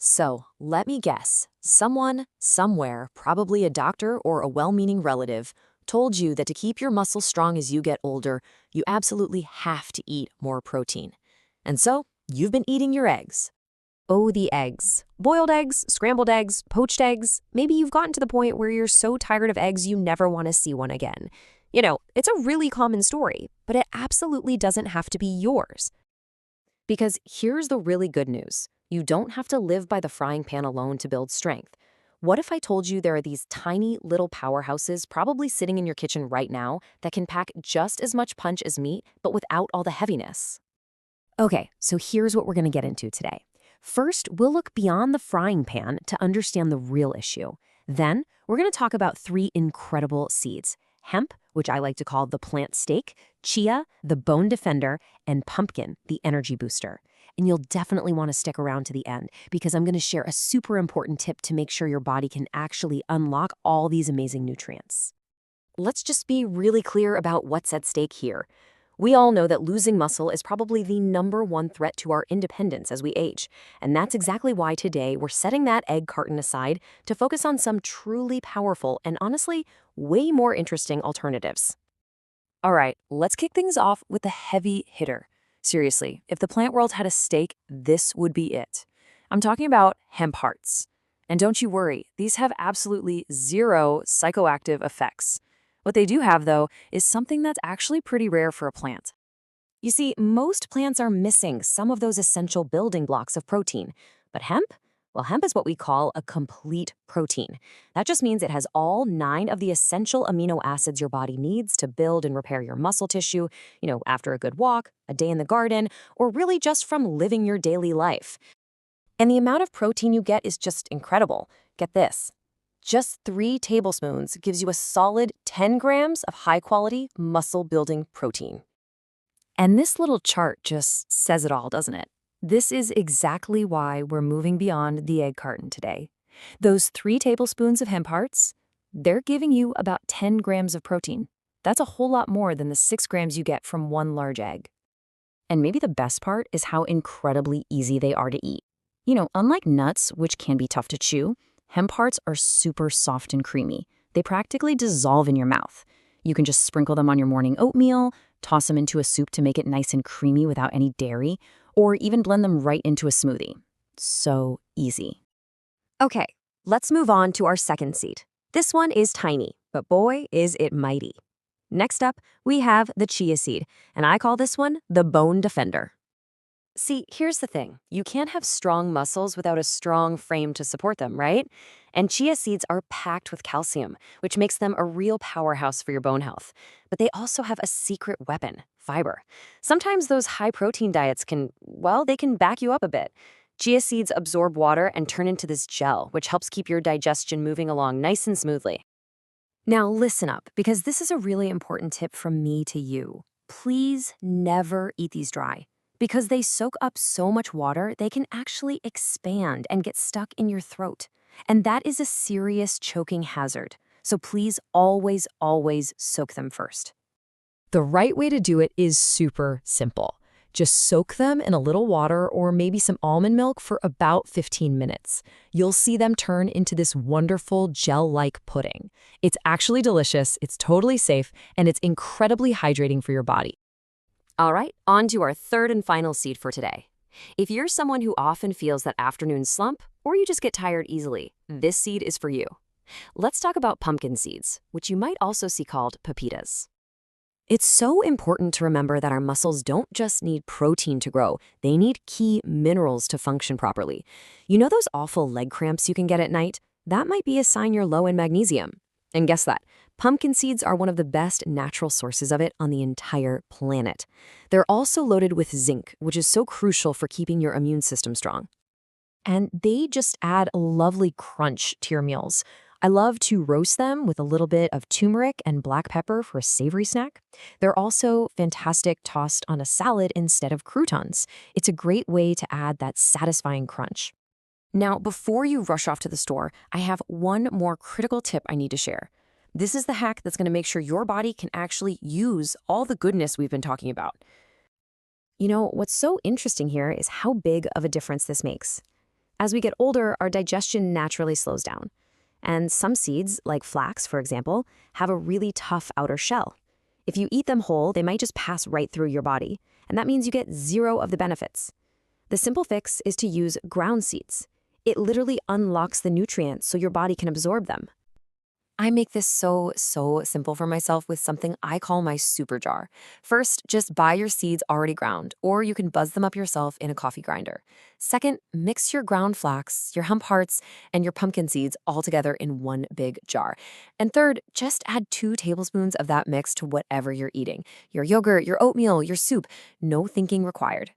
So, let me guess. Someone, somewhere, probably a doctor or a well-meaning relative, told you that to keep your muscles strong as you get older, you absolutely have to eat more protein. And so, you've been eating your eggs. Oh, the eggs. Boiled eggs, scrambled eggs, poached eggs. Maybe you've gotten to the point where you're so tired of eggs you never want to see one again. It's a really common story, but it absolutely doesn't have to be yours. Because here's the really good news. You don't have to live by the frying pan alone to build strength. What if I told you there are these tiny little powerhouses probably sitting in your kitchen right now that can pack just as much punch as meat, but without all the heaviness? Okay, so here's what we're going to get into today. First, we'll look beyond the frying pan to understand the real issue. Then, we're going to talk about three incredible seeds: hemp, which I like to call the plant steak, chia, the bone defender, and pumpkin, the energy booster. And you'll definitely want to stick around to the end because I'm going to share a super important tip to make sure your body can actually unlock all these amazing nutrients. Let's just be really clear about what's at stake here. We all know that losing muscle is probably the #1 threat to our independence as we age, and that's exactly why today we're setting that egg carton aside to focus on some truly powerful and honestly, way more interesting alternatives. All right, let's kick things off with the heavy hitter. Seriously, if the plant world had a steak, this would be it. I'm talking about hemp hearts. And don't you worry, these have absolutely zero psychoactive effects. What they do have, though, is something that's actually pretty rare for a plant. You see, most plants are missing some of those essential building blocks of protein. But hemp? Well, hemp is what we call a complete protein. That just means it has all 9 of the essential amino acids your body needs to build and repair your muscle tissue, after a good walk, a day in the garden, or really just from living your daily life. And the amount of protein you get is just incredible. Get this. Just 3 tablespoons gives you a solid 10 grams of high-quality, muscle-building protein. And this little chart just says it all, doesn't it? This is exactly why we're moving beyond the egg carton today. Those 3 tablespoons of hemp hearts, they're giving you about 10 grams of protein. That's a whole lot more than the 6 grams you get from one large egg. And maybe the best part is how incredibly easy they are to eat. Unlike nuts, which can be tough to chew, hemp hearts are super soft and creamy. They practically dissolve in your mouth. You can just sprinkle them on your morning oatmeal, toss them into a soup to make it nice and creamy without any dairy, or even blend them right into a smoothie. So easy. Okay, let's move on to our second seed. This one is tiny, but boy, is it mighty. Next up, we have the chia seed, and I call this one the bone defender. See, here's the thing. You can't have strong muscles without a strong frame to support them, right? And chia seeds are packed with calcium, which makes them a real powerhouse for your bone health. But they also have a secret weapon: fiber. Sometimes those high-protein diets they can back you up a bit. Chia seeds absorb water and turn into this gel, which helps keep your digestion moving along nice and smoothly. Now listen up, because this is a really important tip from me to you. Please never eat these dry. Because they soak up so much water, they can actually expand and get stuck in your throat. And that is a serious choking hazard. So please always, always soak them first. The right way to do it is super simple. Just soak them in a little water or maybe some almond milk for about 15 minutes. You'll see them turn into this wonderful gel-like pudding. It's actually delicious, it's totally safe, and it's incredibly hydrating for your body. All right, on to our third and final seed for today. If you're someone who often feels that afternoon slump, or you just get tired easily, this seed is for you. Let's talk about pumpkin seeds, which you might also see called pepitas. It's so important to remember that our muscles don't just need protein to grow, they need key minerals to function properly. You know those awful leg cramps you can get at night? That might be a sign you're low in magnesium. And guess that, pumpkin seeds are one of the best natural sources of it on the entire planet. They're also loaded with zinc, which is so crucial for keeping your immune system strong. And they just add a lovely crunch to your meals. I love to roast them with a little bit of turmeric and black pepper for a savory snack. They're also fantastic tossed on a salad instead of croutons. It's a great way to add that satisfying crunch. Now, before you rush off to the store, I have one more critical tip I need to share. This is the hack that's going to make sure your body can actually use all the goodness we've been talking about. What's so interesting here is how big of a difference this makes. As we get older, our digestion naturally slows down. And some seeds, like flax, for example, have a really tough outer shell. If you eat them whole, they might just pass right through your body, and that means you get zero of the benefits. The simple fix is to use ground seeds. It literally unlocks the nutrients so your body can absorb them. I make this so simple for myself with something I call my super jar. First, just buy your seeds already ground, or you can buzz them up yourself in a coffee grinder. Second, mix your ground flax, your hemp hearts, and your pumpkin seeds all together in one big jar. And third, just add 2 tablespoons of that mix to whatever you're eating. Your yogurt, your oatmeal, your soup. No thinking required.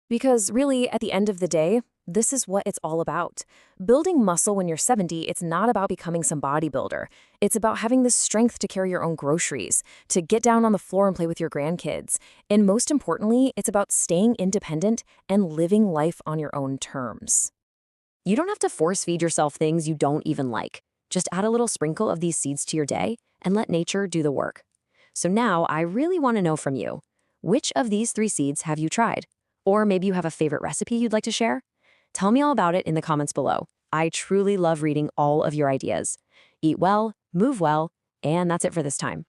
Because really, at the end of the day, this is what it's all about. Building muscle when you're 70, it's not about becoming some bodybuilder. It's about having the strength to carry your own groceries, to get down on the floor and play with your grandkids. And most importantly, it's about staying independent and living life on your own terms. You don't have to force feed yourself things you don't even like. Just add a little sprinkle of these seeds to your day and let nature do the work. So now I really want to know from you, which of these 3 seeds have you tried? Or maybe you have a favorite recipe you'd like to share? Tell me all about it in the comments below. I truly love reading all of your ideas. Eat well, move well, and that's it for this time.